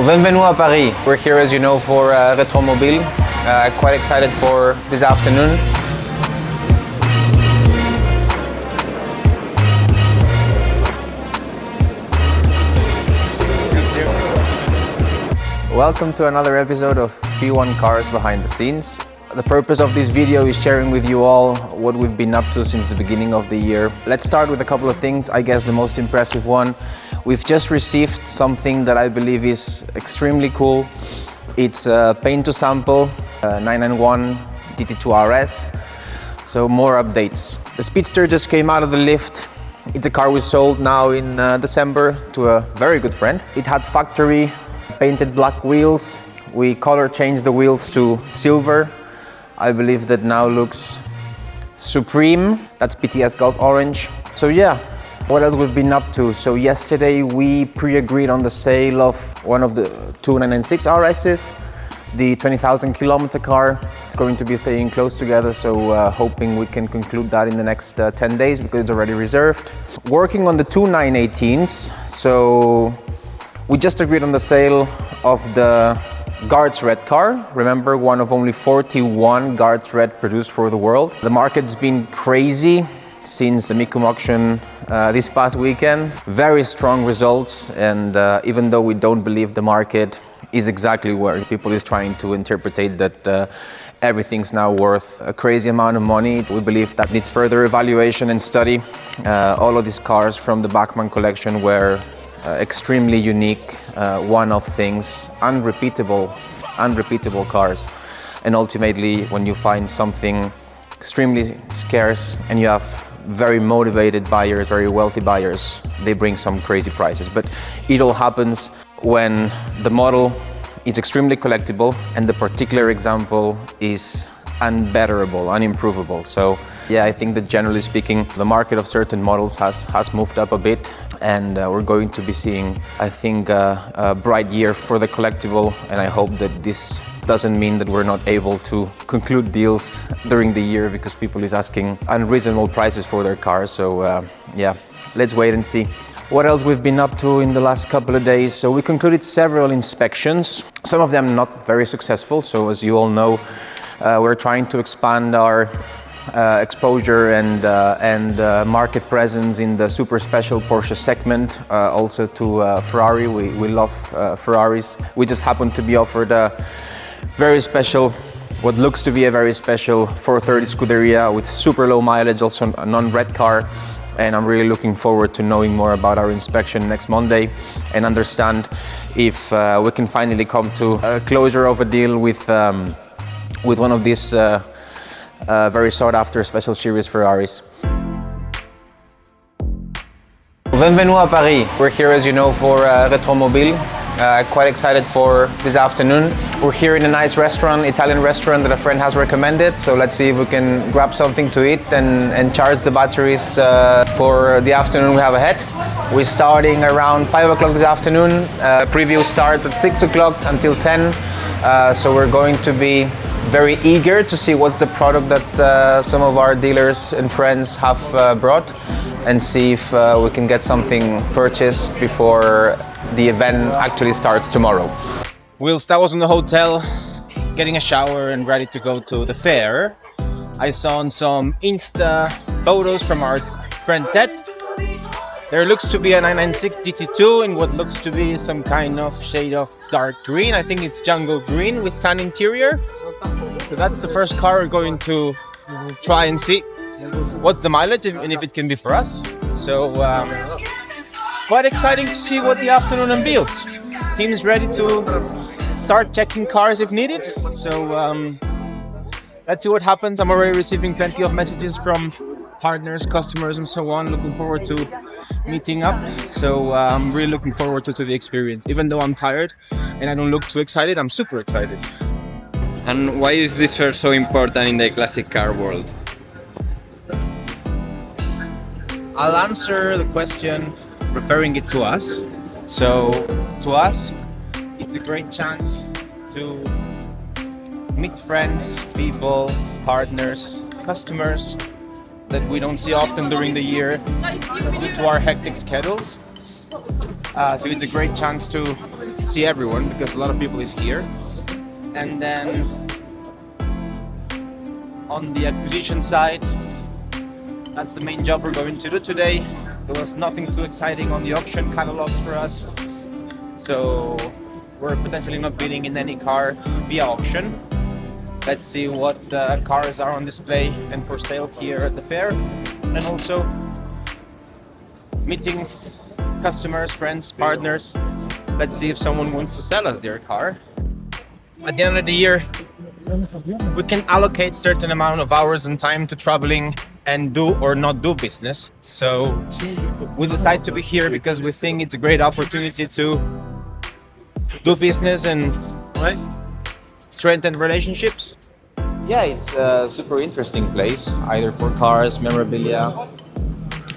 Bienvenue à Paris. We're here, as you know, for Retromobile. Quite excited for this afternoon. Welcome to another episode of P1 Cars Behind the Scenes. The purpose of this video is sharing with you all what we've been up to since the beginning of the year. Let's start with a couple of things. I guess the most impressive one, we've just received something that I believe is extremely cool. It's a paint to sample 991 GT2 RS. So more updates. The Speedster just came out of the lift. It's a car we sold now in December to a very good friend. It had factory painted black wheels. We color changed the wheels to silver. I believe that now looks supreme. That's PTS Gold Orange. So yeah, what else we've been up to? So yesterday we pre-agreed on the sale of one of the 2996 RSs, the 20,000 kilometer car. It's going to be staying close together, so hoping we can conclude that in the next 10 days because it's already reserved. Working on the two 918s. So we just agreed on the sale of the Guards Red car. Remember, one of only 41 Guards Red produced for the world. The market's been crazy since the Mikum auction this past weekend. Very strong results, and even though we don't believe the market is exactly where people is trying to interpret that everything's now worth a crazy amount of money, we believe that needs further evaluation and study. All of these cars from the Bachmann collection were extremely unique, one-off things, unrepeatable cars. And ultimately, when you find something extremely scarce and you have very motivated buyers, very wealthy buyers, they bring some crazy prices. But it all happens when the model is extremely collectible and the particular example is unbetterable, unimprovable. So yeah, I think that generally speaking, the market of certain models has moved up a bit, and we're going to be seeing, I think, a bright year for the collectible, and I hope that this doesn't mean that we're not able to conclude deals during the year because people is asking unreasonable prices for their cars. So yeah, let's wait and see. What else we've been up to in the last couple of days? So we concluded several inspections, some of them not very successful. So as you all know, we're trying to expand our exposure and market presence in the super special Porsche segment, also to Ferrari. We love Ferraris. We just happened to be offered a very special, what looks to be a very special 430 Scuderia with super low mileage, also a non-red car. And I'm really looking forward to knowing more about our inspection next Monday and understand if we can finally come to a closure of a deal with one of these very sought-after special series Ferraris. Bienvenue à Paris. We're here, as you know, for Retromobile. Quite excited for this afternoon. We're here in a nice restaurant, Italian restaurant that a friend has recommended. So let's see if we can grab something to eat and charge the batteries for the afternoon we have ahead. We're starting around 5 o'clock this afternoon. Preview starts at 6 o'clock until 10. So we're going to be very eager to see what's the product that some of our dealers and friends have brought, and see if we can get something purchased before the event actually starts tomorrow. Whilst I was in the hotel getting a shower and ready to go to the fair, I saw some Insta photos from our friend Ted. There looks to be a 996 GT2 in what looks to be some kind of shade of dark green. I think it's jungle green with tan interior. So that's the first car we're going to try and see what's the mileage and if it can be for us. So quite exciting to see what the afternoon unveils. Team is ready to start checking cars if needed. So let's see what happens. I'm already receiving plenty of messages from partners, customers, and so on. Looking forward to meeting up. So I'm really looking forward to the experience. Even though I'm tired and I don't look too excited, I'm super excited. And why is this fair so important in the classic car world? I'll answer the question referring it to us. So to us, it's a great chance to meet friends, people, partners, customers that we don't see often during the year due to our hectic schedules. So it's a great chance to see everyone because a lot of people is here. And then on the acquisition side, that's the main job we're going to do today. There was nothing too exciting on the auction catalogs for us, so we're potentially not bidding in any car via auction. Let's see what cars are on display and for sale here at the fair, and also meeting customers, friends, partners. Let's see if someone wants to sell us their car. At the end of the year, we can allocate certain amount of hours and time to traveling and do or not do business. So we decide to be here because we think it's a great opportunity to do business and strengthen relationships. Yeah, it's a super interesting place, either for cars, memorabilia.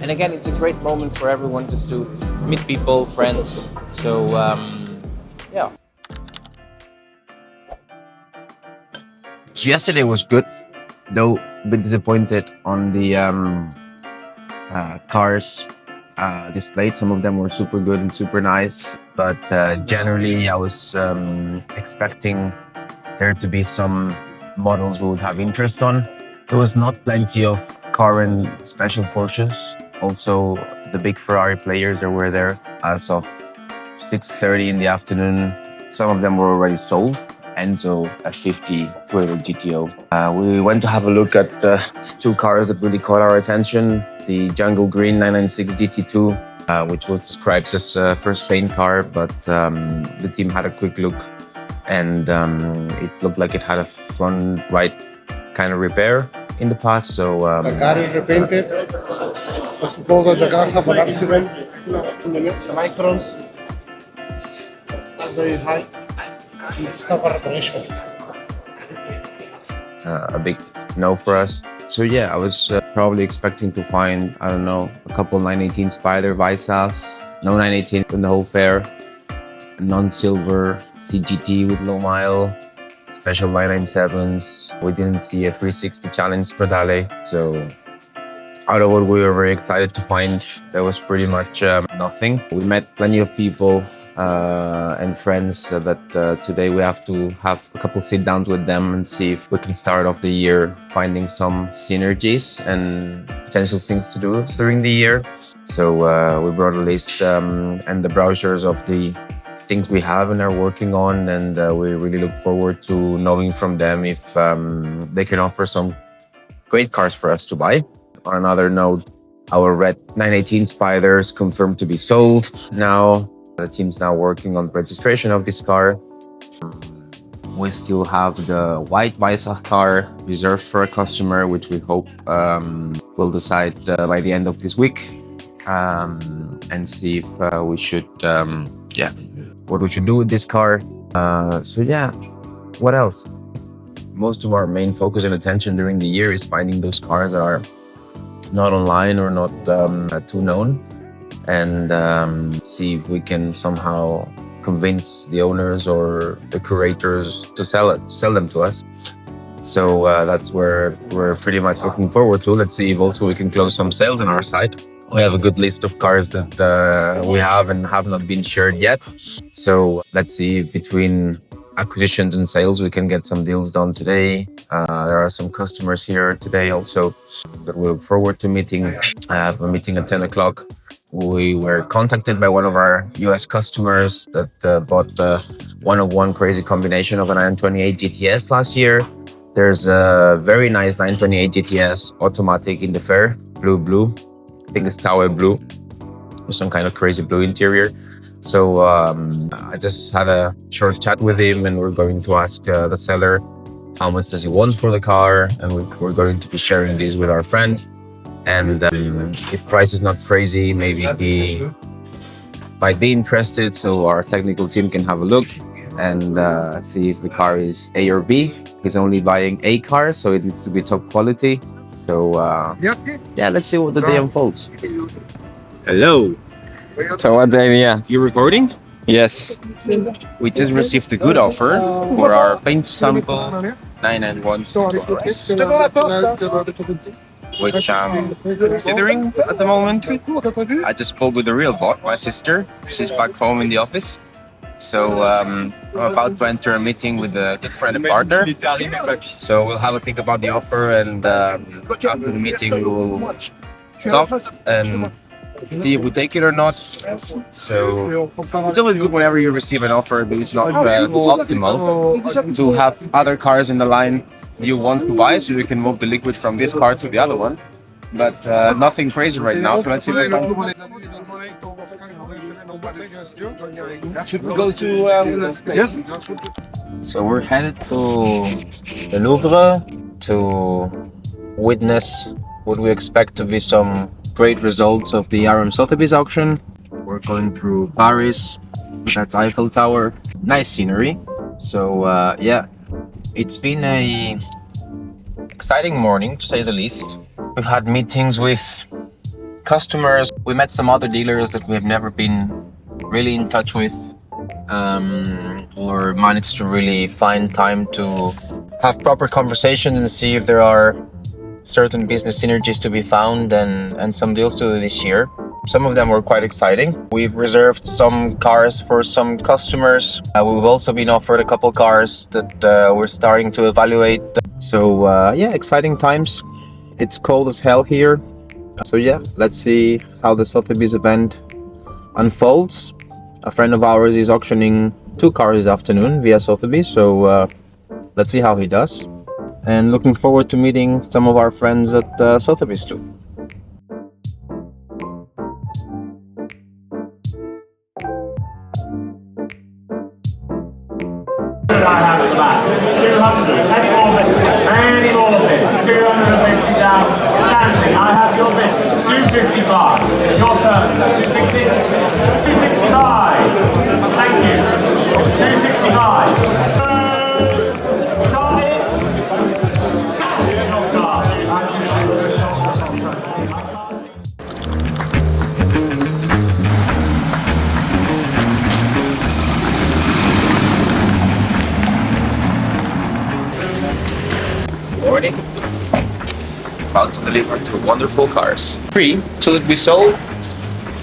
And again, it's a great moment for everyone just to meet people, friends. So, yeah. So yesterday was good, though a bit disappointed on the cars displayed. Some of them were super good and super nice, but generally I was expecting there to be some models we would have interest on. There was not plenty of car and special Porsches. Also, the big Ferrari players that were there as of 6:30 in the afternoon. Some of them were already sold. Enzo F50 Fuego GTO. We went to have a look at two cars that really caught our attention. The Jungle Green 996 DT2, which was described as first paint car, but the team had a quick look and it looked like it had a front right kind of repair in the past. So the car is repainted. I suppose that the car have an accident. The nitrons are very high. It's have a reparation. A big no for us. So yeah, I was probably expecting to find, I don't know, a couple 918 Spider Visas, no 918 in the whole fair, a non-silver CGT with low mile, special 997s. We didn't see a 360 Challenge Stradale. So out of what we were very excited to find, there was pretty much nothing. We met plenty of people and friends that today we have to have a couple sit downs with them and see if we can start off the year finding some synergies and potential things to do during the year. So we brought a list and the brochures of the things we have and are working on, and we really look forward to knowing from them if they can offer some great cars for us to buy. On another note, our red 918 Spiders confirmed to be sold now. The team's now working on the registration of this car. We still have the white Weissach car reserved for a customer, which we hope we'll decide by the end of this week and see if we should, what we should do with this car. So yeah, what else? Most of our main focus and attention during the year is finding those cars that are not online or not too known, and see if we can somehow convince the owners or the curators to sell them to us. So that's where we're pretty much looking forward to. Let's see if also we can close some sales on our side. We have a good list of cars that we have and have not been shared yet. So let's see if between acquisitions and sales we can get some deals done today. There are some customers here today also that we look forward to meeting. I have a meeting at 10 o'clock. We were contacted by one of our US customers that bought the one-of-one crazy combination of a 928 GTS last year. There's a very nice 928 GTS automatic in the fair, blue. I think it's Taue blue with some kind of crazy blue interior. So I just had a short chat with him, and we're going to ask the seller how much does he want for the car, and we're going to be sharing this with our friend. And if price is not crazy, maybe he might be interested, so our technical team can have a look and see if the car is A or B. He's only buying A car, so it needs to be top quality. So yeah, let's see what the day unfolds. Hello. So what's the idea? You recording? Yes. We just received a good offer for our paint to sample 991 which I'm considering at the moment. I just spoke with the real boss, my sister. She's back home in the office. So I'm about to enter a meeting with a good friend and partner. So we'll have a think about the offer, and after the meeting we will talk and see if we take it or not. So it's always good whenever you receive an offer, but it's not optimal to have other cars in the line you want to buy, so you can move the liquid from this car to the other one. But nothing crazy right now, so let's see if we should we go to yes? So we're headed to the Louvre to witness what we expect to be some great results of the RM Sotheby's auction. We're going through Paris, that's Eiffel Tower, nice scenery. So yeah, it's been a exciting morning to say the least. We've had meetings with customers. We met some other dealers that we have never been really in touch with, or managed to really find time to have proper conversations and see if there are certain business synergies to be found and some deals to do this year. Some of them were quite exciting. We've reserved some cars for some customers. We've also been offered a couple cars that we're starting to evaluate. So yeah, exciting times. It's cold as hell here. So yeah, let's see how the Sotheby's event unfolds. A friend of ours is auctioning 2 cars this afternoon via Sotheby's, so let's see how he does. And looking forward to meeting some of our friends at Sotheby's too. I have at the back. 200. Any more bits? Any more bits? 250,000. Standing. I have your bit. 255. Your turn. 260. 265. Thank you. 265. Guys. Morning. About to deliver 2 wonderful cars. 3, 2 that we sold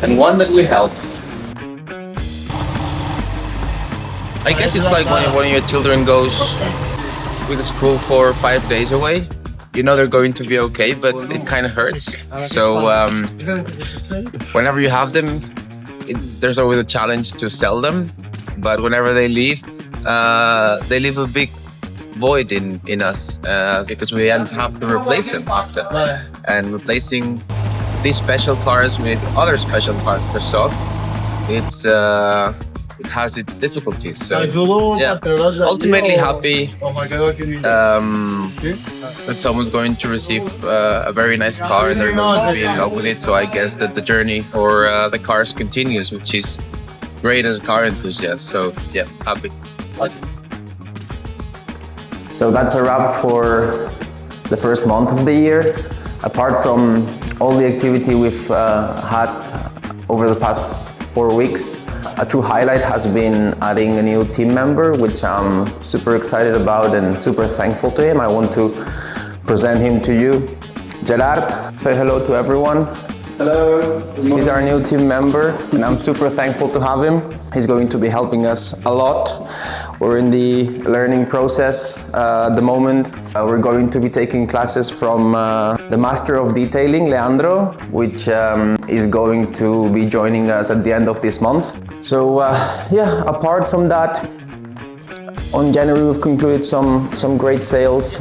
and 1 that we helped. I guess it's like when one of your children goes with school for 5 days away. You know they're going to be okay, but it kind of hurts. So whenever you have them, there's always a challenge to sell them. But whenever they leave a big void in us because we have to replace them after. And replacing these special cars with other special cars for stock, it has its difficulties. So yeah, ultimately happy that someone's going to receive a very nice car and they're going to be in love with it. So I guess that the journey for the cars continues, which is great as a car enthusiast. So yeah, happy. So that's a wrap for the first month of the year. Apart from all the activity we've had over the past 4 weeks, a true highlight has been adding a new team member, which I'm super excited about and super thankful to him. I want to present him to you. Gerard, say hello to everyone. Hello. He's our new team member and I'm super thankful to have him. He's going to be helping us a lot. We're in the learning process at the moment. We're going to be taking classes from the Master of Detailing, Leandro, which is going to be joining us at the end of this month. So yeah, apart from that, on January we've concluded some great sales,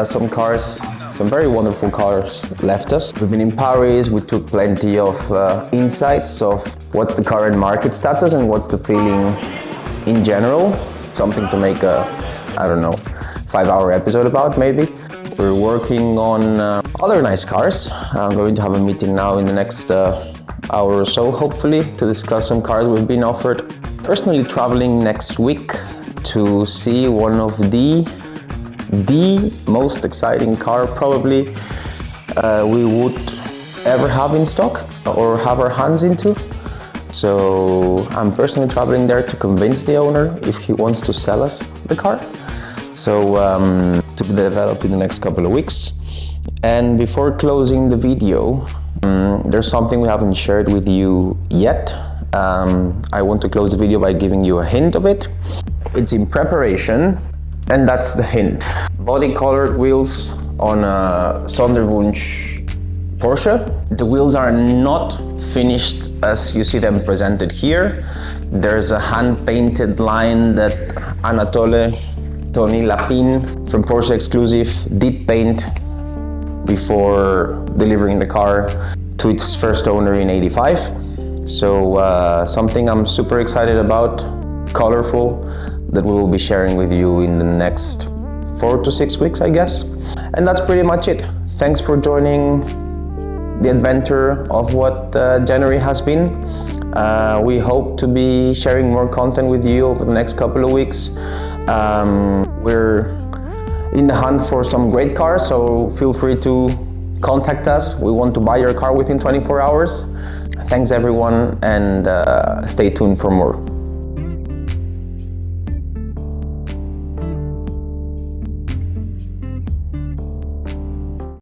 some cars, some very wonderful cars left us. We've been in Paris, we took plenty of insights of what's the current market status and what's the feeling in general. Something to make a, I don't know, 5-hour episode about maybe. We're working on other nice cars. I'm going to have a meeting now in the next hour or so, hopefully, to discuss some cars we've been offered. Personally traveling next week to see one of the most exciting car probably we would ever have in stock or have our hands into. So I'm personally traveling there to convince the owner if he wants to sell us the car. So to be developed in the next couple of weeks. And before closing the video, there's something we haven't shared with you yet. I want to close the video by giving you a hint of it. It's in preparation, and that's the hint. Body colored wheels on a Sonderwunsch Porsche. The wheels are not finished as you see them presented here. There's a hand-painted line that Anatole Tony Lapin from Porsche Exclusive did paint before delivering the car to its first owner in '85. So something I'm super excited about, colorful, that we will be sharing with you in the next 4 to 6 weeks, I guess. And that's pretty much it. Thanks for joining the adventure of what January has been. We hope to be sharing more content with you over the next couple of weeks. We're in the hunt for some great cars, so feel free to contact us. We want to buy your car within 24 hours. Thanks everyone, and stay tuned for more.